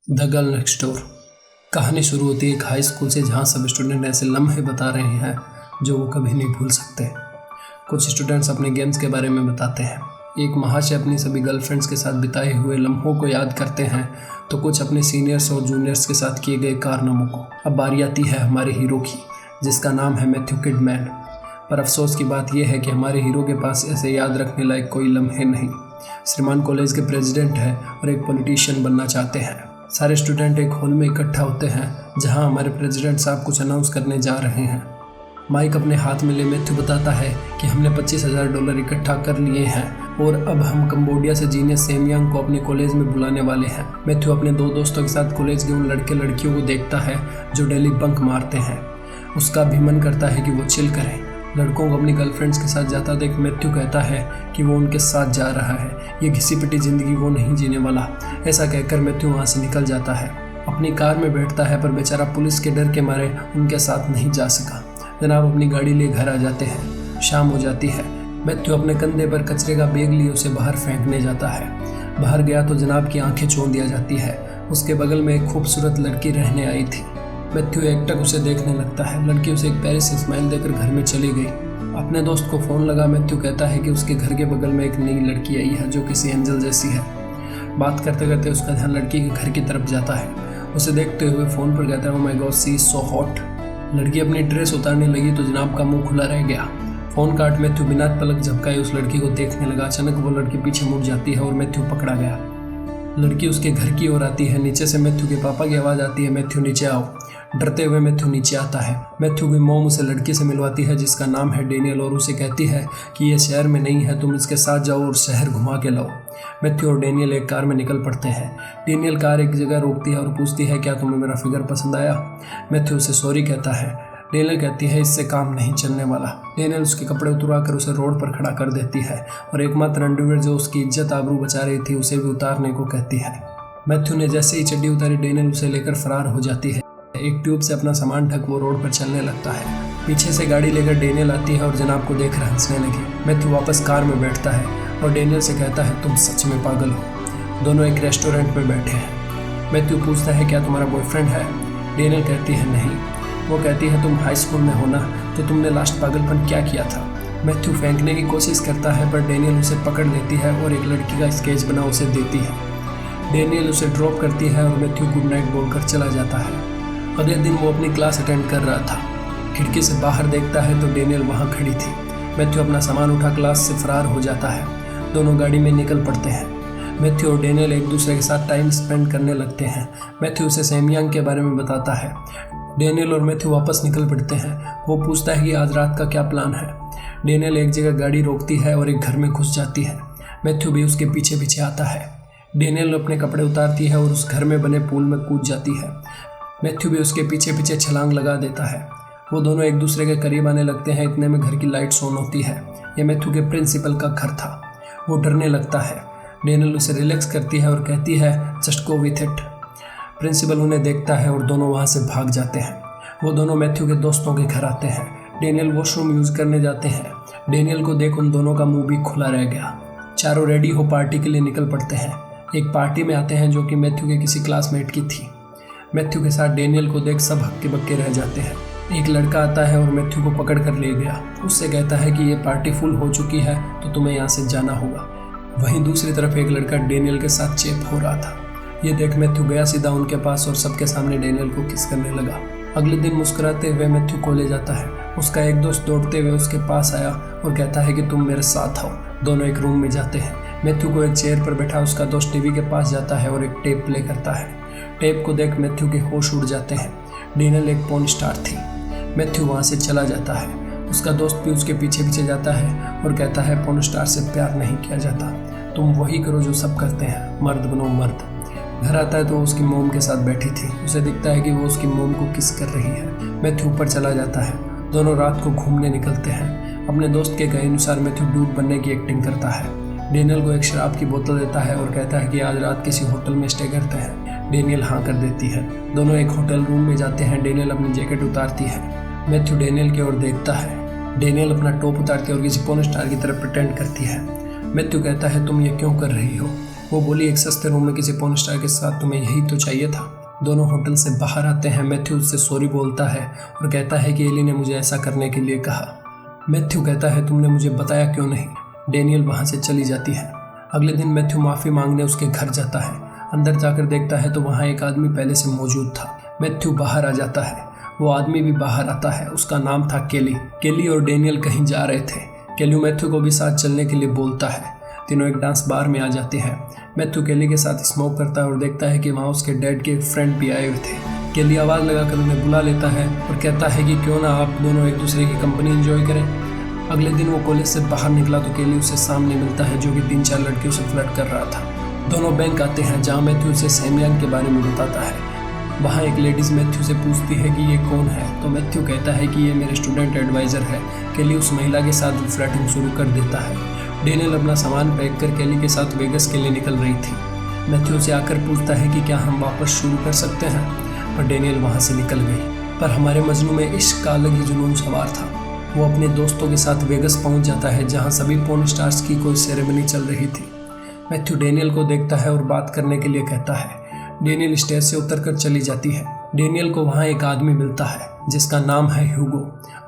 The girl next door. कहानी शुरू होती है एक हाई स्कूल से, जहाँ सब स्टूडेंट ऐसे लम्हे बता रहे हैं जो वो कभी नहीं भूल सकते। कुछ स्टूडेंट्स अपने गेम्स के बारे में बताते हैं, एक महाशय अपनी सभी गर्लफ्रेंड्स के साथ बिताए हुए लम्हों को याद करते हैं, तो कुछ अपने सीनियर्स और जूनियर्स के साथ किए गए कारनामों को। अब बारी आती है हमारे हीरो की, जिसका नाम है मैथ्यू किडमैन। पर अफसोस की बात यह है कि हमारे हीरो के पास ऐसे याद रखने लायक कोई लम्हे नहीं। श्रीमान कॉलेज के प्रेसिडेंट हैं और एक पॉलिटिशियन बनना चाहते हैं। सारे स्टूडेंट एक हॉल में इकट्ठा होते हैं, जहां हमारे प्रेसिडेंट साहब कुछ अनाउंस करने जा रहे हैं। माइक अपने हाथ में ले मैथ्यू बताता है कि हमने $25,000 इकट्ठा कर लिए हैं और अब हम कंबोडिया से जीनियस सेमयांग को अपने कॉलेज में बुलाने वाले हैं। मैथ्यू अपने दो दोस्तों के साथ कॉलेज के उन लड़के लड़कियों को देखता है जो डेली बंक मारते हैं। उसका भी मन करता है कि वो चिल करें। लड़कों को अपनी गर्लफ्रेंड्स के साथ जाता देख मैथ्यू कहता है कि वो उनके साथ जा रहा है, ये घिसी पिटी ज़िंदगी वो नहीं जीने वाला। ऐसा कहकर मैथ्यू वहाँ से निकल जाता है, अपनी कार में बैठता है, पर बेचारा पुलिस के डर के मारे उनके साथ नहीं जा सका। जनाब अपनी गाड़ी ले घर आ जाते हैं। शाम हो जाती है। मैथ्यू अपने कंधे पर कचरे का बैग लिए उसे बाहर फेंकने जाता है। बाहर गया तो जनाब की आंखें चौंध दिया जाती है। उसके बगल में एक खूबसूरत लड़की रहने आई थी। मैथ्यू एकटक उसे देखने लगता है। लड़की उसे एक प्यारी सी स्माइल देकर घर में चली गई। अपने दोस्त को फ़ोन लगा मैथ्यू कहता है कि उसके घर के बगल में एक नई लड़की आई है जो किसी एंजल जैसी है। बात करते करते उसका ध्यान लड़की के घर की तरफ जाता है। उसे देखते हुए फ़ोन पर कहता है, oh my God, she is so hot. लड़की अपनी ड्रेस उतारने लगी तो जनाब का मुंह खुला रह गया। फ़ोन काट मैथ्यू बिना पलक झपकाए उस लड़की को देखने लगा। अचानक वो लड़की पीछे मुड़ जाती है और मैथ्यू पकड़ा गया। लड़की उसके घर की ओर आती है। नीचे से मैथ्यू के पापा की आवाज़ आती है, मैथ्यू नीचे आओ। डरते हुए मैथ्यू नीचे आता है। मैथ्यू की मॉम उसे लड़की से मिलवाती है जिसका नाम है डेनियल, और उसे कहती है कि ये शहर में नहीं है, तुम इसके साथ जाओ और शहर घुमा के लाओ। मैथ्यू और डेनियल एक कार में निकल पड़ते हैं। डेनियल कार एक जगह रोकती है और पूछती है, क्या तुम्हें मेरा फिगर पसंद आया? मैथ्यू उसे सॉरी कहता है। डेनियल कहती है, इससे काम नहीं चलने वाला। डेनियल उसके कपड़े उतरवा कर उसे रोड पर खड़ा कर देती है और एकमात्र अंडरवियर जो उसकी इज्जत आबरू बचा रही थी उसे भी उतारने को कहती है। मैथ्यू ने जैसे ही चड्डी उतारी, डेनियल उसे लेकर फरार हो जाती है। एक ट्यूब से अपना सामान ढक वो रोड पर चलने लगता है। पीछे से गाड़ी लेकर डेनियल आती है और जनाब को देखकर हंसने लगी। मैथ्यू वापस कार में बैठता है और डेनियल से कहता है, तुम सच में पागल हो। दोनों एक रेस्टोरेंट में बैठे हैं। मैथ्यू पूछता है, क्या तुम्हारा बॉयफ्रेंड है? डेनियल कहती है, नहीं। वो कहती है, तुम हाई स्कूल में हो ना, तो तुमने लास्ट पागलपन क्या किया था? मैथ्यू फेंकने की कोशिश करता है, पर डेनियल उसे पकड़ लेती है और एक लड़की का स्केच बना उसे देती है। डेनियल उसे ड्रॉप करती है और मैथ्यू गुड नाइट बोलकर चला जाता है। अगले दिन वो अपनी क्लास अटेंड कर रहा था। खिड़की से बाहर देखता है तो डेनियल वहाँ खड़ी थी। मैथ्यू अपना सामान उठा क्लास से फरार हो जाता है। दोनों गाड़ी में निकल पड़ते हैं। मैथ्यू और डेनियल एक दूसरे के साथ टाइम स्पेंड करने लगते हैं। मैथ्यू उसे सेमयांग के बारे में बताता है। डेनियल और मैथ्यू वापस निकल पड़ते हैं। वो पूछता है कि आज रात का क्या प्लान है। डेनियल एक जगह गाड़ी रोकती है और एक घर में घुस जाती है। मैथ्यू भी उसके पीछे पीछे आता है। डेनियल अपने कपड़े उतारती है और उस घर में बने पूल में कूद जाती है। मैथ्यू भी उसके पीछे पीछे छलांग लगा देता है। वो दोनों एक दूसरे के करीब आने लगते हैं। इतने में घर की लाइट्स ऑन होती है। ये मैथ्यू के प्रिंसिपल का घर था। वो डरने लगता है। डेनियल उसे रिलैक्स करती है और कहती है, just go with it. Principal उन्हें देखता है और दोनों वहाँ से भाग जाते हैं। वो दोनों मैथ्यू के दोस्तों के घर आते हैं। डेनियल वॉशरूम यूज़ करने जाते हैं। डेनियल को देख उन दोनों का मुंह भी खुला रह गया। चारों रेडी हो पार्टी के लिए निकल पड़ते हैं। एक पार्टी में आते हैं जो कि मैथ्यू के किसी क्लासमेट की थी। मैथ्यू के साथ डेनियल को देख सब हक्के बक्के रह जाते हैं। एक लड़का आता है और मैथ्यू को पकड़ कर ले गया। उससे कहता है कि ये पार्टी फुल हो चुकी है तो तुम्हें यहाँ से जाना होगा। वहीं दूसरी तरफ एक लड़का डेनियल के साथ चेप हो रहा था। ये देख मैथ्यू गया सीधा उनके पास और सबके सामने डेनियल को किस करने लगा। अगले दिन मुस्कुराते हुए मैथ्यू कॉलेज आता है। उसका एक दोस्त दौड़ते हुए उसके पास आया और कहता है कि तुम मेरे साथ आओ। दोनों एक रूम में जाते हैं। मैथ्यू को एक चेयर पर बैठा उसका दोस्त टीवी के पास जाता है और एक टेप प्ले करता है। टेप को देख मैथ्यू के होश उड़ जाते हैं। डेनियल एक पॉर्न स्टार थी। मैथ्यू वहाँ से चला जाता है। उसका दोस्त भी उसके पीछे पीछे जाता है और कहता है, पॉर्न स्टार से प्यार नहीं किया जाता, तुम वही करो जो सब करते हैं, मर्द बनो मर्द। घर आता है तो वो उसकी मोम के साथ बैठी थी। उसे दिखता है कि वो उसकी मोम को किस कर रही है। मैथ्यू ऊपर चला जाता है। दोनों रात को घूमने निकलते हैं। अपने दोस्त के कहे अनुसार मैथ्यू डूब बनने की एक्टिंग करता है। डेनियल को एक शराब की बोतल देता है और कहता है कि आज रात किसी होटल में स्टे करते हैं। डेनियल हाँ कर देती है। दोनों एक होटल रूम में जाते हैं। डेनियल अपनी जैकेट उतारती है। मैथ्यू डेनियल की ओर देखता है। डेनियल अपना टॉप उतारती है और किसी पोर्न स्टार की तरफ प्रिटेंड करती है। मैथ्यू कहता है, तुम ये क्यों कर रही हो? वो बोली, एक सस्ते रूम में किसी पोर्न स्टार के साथ तुम्हें यही तो चाहिए था। दोनों होटल से बाहर आते हैं। मैथ्यू उससे सॉरी बोलता है और कहता है कि एली ने मुझे ऐसा करने के लिए कहा। मैथ्यू कहता है, तुमने मुझे बताया क्यों नहीं। डेनियल वहाँ से चली जाती है। अगले दिन मैथ्यू माफ़ी मांगने उसके घर जाता है। अंदर जाकर देखता है तो वहाँ एक आदमी पहले से मौजूद था। मैथ्यू बाहर आ जाता है। वो आदमी भी बाहर आता है। उसका नाम था केली। केली और डेनियल कहीं जा रहे थे। केली मैथ्यू को भी साथ चलने के लिए बोलता है। तीनों एक डांस बार में आ जाते हैं। मैथ्यू केली के साथ स्मोक करता है और देखता है कि वहाँ उसके डैड के एक फ्रेंड भी आए हुए थे। केली आवाज़ लगाकर उन्हें बुला लेता है और कहता है कि क्यों ना आप दोनों एक दूसरे की कंपनी एंजॉय करें। अगले दिन वो कॉलेज से बाहर निकला तो केली उसे सामने मिलता है, जो कि 3-4 लड़कियों से फ्लर्ट कर रहा था। दोनों बैंक आते हैं, जहाँ मैथ्यू उसे सैमयांग के बारे में बताता है। वहाँ एक लेडीज़ मैथ्यू से पूछती है कि ये कौन है, तो मैथ्यू कहता है कि ये मेरे स्टूडेंट एडवाइज़र है। केली उस महिला के साथ फ्लर्टिंग शुरू कर देता है। डेनियल अपना सामान पैक कर केली के साथ वेगस के लिए निकल रही थी। मैथ्यू से आकर पूछता है कि क्या हम वापस शुरू कर सकते हैं, पर डेनियल वहाँ से निकल गई। पर हमारे मजनू में इश्क का अलग ही जुनून सवार था। वो अपने दोस्तों के साथ वेगस पहुँच जाता है, जहाँ सभी पोर्न स्टार्स की कोई सेरेमनी चल रही थी। मैथ्यू डेनियल को देखता है और बात करने के लिए कहता है। डेनियल स्टेज से उतरकर चली जाती है। डेनियल को वहाँ एक आदमी मिलता है जिसका नाम है ह्यूगो।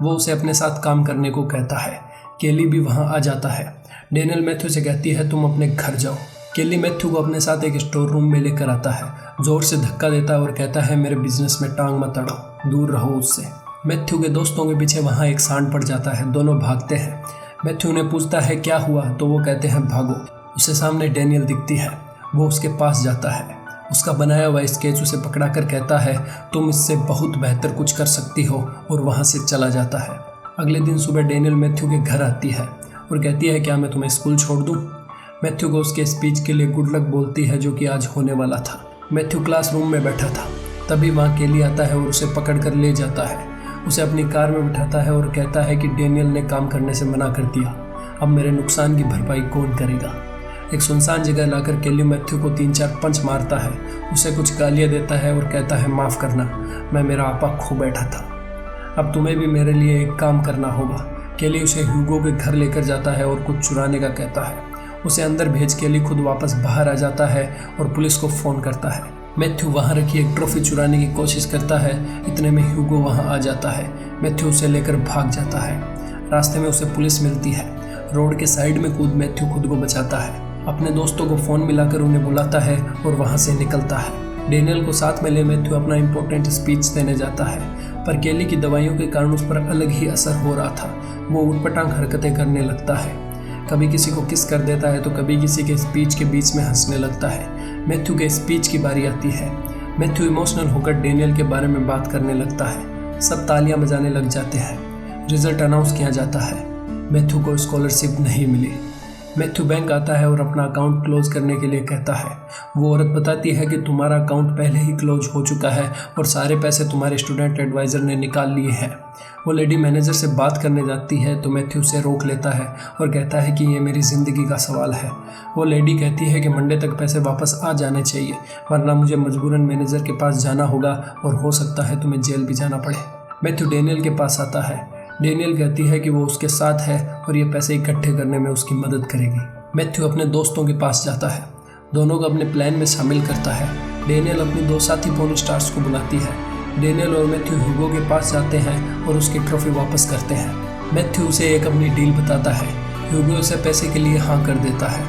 वो उसे अपने साथ काम करने को कहता है। केली भी वहाँ आ जाता है। डेनियल मैथ्यू से कहती है, तुम अपने घर जाओ। केली मैथ्यू को अपने साथ एक स्टोर रूम में लेकर आता है। जोर से धक्का देता है और कहता है, मेरे बिजनेस में टांग मत अड़ाओ, दूर रहो उससे। मैथ्यू के दोस्तों के पीछे वहाँ एक सांड पड़ जाता है। दोनों भागते हैं। मैथ्यू ने पूछता है क्या हुआ, तो वो कहते हैं भागो। उसे सामने डेनियल दिखती है। वो उसके पास जाता है। उसका बनाया हुआ स्केच उसे पकड़ा कर कहता है, तुम इससे बहुत बेहतर कुछ कर सकती हो, और वहाँ से चला जाता है। अगले दिन सुबह डेनियल मैथ्यू के घर आती है और कहती है, क्या मैं तुम्हें स्कूल छोड़ दूँ। मैथ्यू को उसके स्पीच के लिए गुड लक बोलती है, जो कि आज होने वाला था। मैथ्यू क्लासरूम में बैठा था। तभी वहाँ केली आता है और उसे पकड़ कर ले जाता है। उसे अपनी कार में बिठाता है और कहता है कि डेनियल ने काम करने से मना कर दिया, अब मेरे नुकसान की भरपाई कौन करेगा। एक सुनसान जगह लाकर केली मैथ्यू को 3-4 पंच मारता है। उसे कुछ गालियाँ देता है और कहता है, माफ़ करना, मैं मेरा आपा खो बैठा था, अब तुम्हें भी मेरे लिए एक काम करना होगा। केली उसे ह्यूगो के घर लेकर जाता है और कुछ चुराने का कहता है। उसे अंदर भेज केली खुद वापस बाहर आ जाता है और पुलिस को फ़ोन करता है। मैथ्यू वहाँ रखी एक ट्रॉफी चुराने की कोशिश करता है। इतने में ह्यूगो वहाँ आ जाता है। मैथ्यू उसे लेकर भाग जाता है। रास्ते में उसे पुलिस मिलती है। रोड के साइड में कूद मैथ्यू खुद को बचाता है। अपने दोस्तों को फ़ोन मिलाकर उन्हें बुलाता है और वहाँ से निकलता है। डेनियल को साथ में ले मैथ्यू अपना इम्पोर्टेंट स्पीच देने जाता है, पर केली की दवाइयों के कारण उस पर अलग ही असर हो रहा था। वो उटपटांग हरकतें करने लगता है। कभी किसी को किस कर देता है तो कभी किसी के स्पीच के बीच में हंसने लगता है। मैथ्यू के स्पीच की बारी आती है। मैथ्यू इमोशनल होकर डेनियल के बारे में बात करने लगता है। सब तालियां बजाने लग जाते हैं। रिजल्ट अनाउंस किया जाता है। मैथ्यू को स्कॉलरशिप नहीं मिली। मैथ्यू बैंक आता है और अपना अकाउंट क्लोज करने के लिए कहता है। वो औरत बताती है कि तुम्हारा अकाउंट पहले ही क्लोज हो चुका है और सारे पैसे तुम्हारे स्टूडेंट एडवाइज़र ने निकाल लिए हैं। वो लेडी मैनेजर से बात करने जाती है तो मैथ्यू उसे रोक लेता है और कहता है कि ये मेरी ज़िंदगी का सवाल है। वो लेडी कहती है कि मंडे तक पैसे वापस आ जाने चाहिए, वरना मुझे मजबूरन मैनेजर के पास जाना होगा और हो सकता है तुम्हें जेल भी जाना पड़े। मैथ्यू डेनियल के पास आता है। डेनियल कहती है कि वो उसके साथ है और ये पैसे इकट्ठे करने में उसकी मदद करेगी। मैथ्यू अपने दोस्तों के पास जाता है। दोनों को अपने प्लान में शामिल करता है। डेनियल अपने 2 साथी पोर्न स्टार्स को बुलाती है। डेनियल और मैथ्यू ह्यूगो के पास जाते हैं और उसकी ट्रॉफी वापस करते हैं। मैथ्यू उसे एक अपनी डील बताता है। ह्यूगो उसे पैसे के लिए हाँ कर देता है।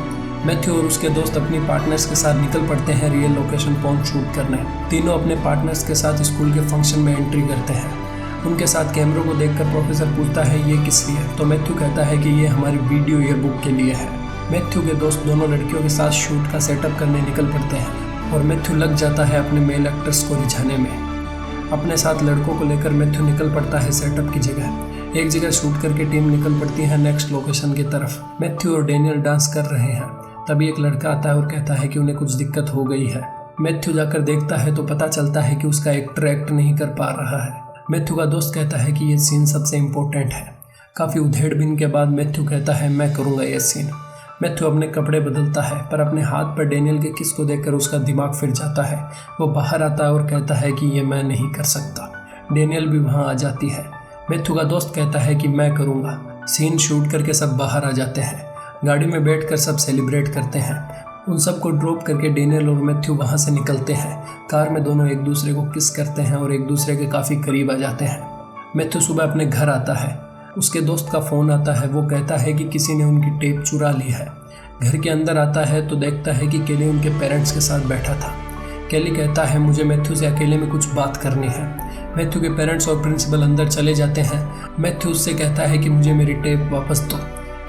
मैथ्यू और उसके दोस्त अपनी पार्टनर्स के साथ निकल पड़ते हैं रियल लोकेशन पोर्न शूट करने। तीनों अपने पार्टनर्स के साथ स्कूल के फंक्शन में एंट्री करते हैं। उनके साथ कैमरों को देखकर प्रोफेसर पूछता है ये किस लिए, तो मैथ्यू कहता है कि ये हमारी वीडियो ईयरबुक के लिए है। मैथ्यू के दोस्त दोनों लड़कियों के साथ शूट का सेटअप करने निकल पड़ते हैं और मैथ्यू लग जाता है अपने मेल एक्टर्स को रिझाने में। अपने साथ लड़कों को लेकर मैथ्यू निकल पड़ता है सेटअप की जगह। एक जगह शूट करके टीम निकल पड़ती है नेक्स्ट लोकेशन की तरफ। मैथ्यू और डेनियल डांस कर रहे हैं। तभी एक लड़का आता है और कहता है कि उन्हें कुछ दिक्कत हो गई है। मैथ्यू जाकर देखता है तो पता चलता है कि उसका एक्टर एक्ट नहीं कर पा रहा है। मैथ्यू का दोस्त कहता है कि ये सीन सबसे इम्पोर्टेंट है। काफ़ी उधेड़बिन के बाद मैथ्यू कहता है मैं करूँगा ये सीन। मैथ्यू अपने कपड़े बदलता है, पर अपने हाथ पर डेनियल के किस को देखकर उसका दिमाग फिर जाता है। वो बाहर आता है और कहता है कि ये मैं नहीं कर सकता। डेनियल भी वहाँ आ जाती है। मैथ्यू का दोस्त कहता है कि मैं करूँगा। सीन शूट करके सब बाहर आ जाते हैं। गाड़ी में बैठकर सब सेलिब्रेट करते हैं। उन सबको ड्रॉप करके डेनियल और मैथ्यू वहाँ से निकलते हैं। कार में दोनों एक दूसरे को किस करते हैं और एक दूसरे के काफ़ी करीब आ जाते हैं। मैथ्यू सुबह अपने घर आता है। उसके दोस्त का फ़ोन आता है। वो कहता है कि किसी ने उनकी टेप चुरा ली है। घर के अंदर आता है तो देखता है कि केली उनके पेरेंट्स के साथ बैठा था। केली कहता है मुझे मैथ्यू से अकेले में कुछ बात करनी है। मैथ्यू के पेरेंट्स और प्रिंसिपल अंदर चले जाते हैं। मैथ्यू उससे कहता है कि मुझे मेरी टेप वापस दो।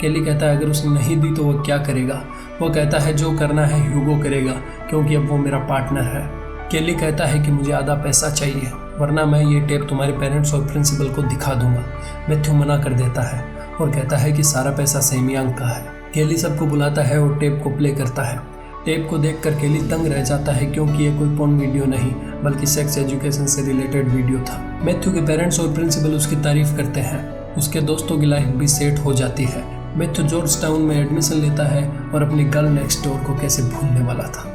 केली कहता है अगर उसने नहीं दी तो वो क्या करेगा। वो कहता है जो करना है ह्यूगो करेगा क्योंकि अब वो मेरा पार्टनर है। केली कहता है कि मुझे आधा पैसा चाहिए वरना मैं ये टेप तुम्हारे पेरेंट्स और प्रिंसिपल को दिखा दूंगा। मैथ्यू मना कर देता है और कहता है कि सारा पैसा सेमियांग का है। केली सबको बुलाता है और टेप को प्ले करता है। टेप को देखकर केली दंग रह जाता है क्योंकि ये कोई पोर्न वीडियो नहीं बल्कि सेक्स एजुकेशन से रिलेटेड वीडियो था। मैथ्यू के पेरेंट्स और प्रिंसिपल उसकी तारीफ करते हैं। उसके दोस्तों की लाइफ भी सेट हो जाती है। मैथ्यू जॉर्ज टाउन में एडमिशन लेता है और अपनी गर्ल नेक्स्ट डोर को कैसे भूलने वाला था।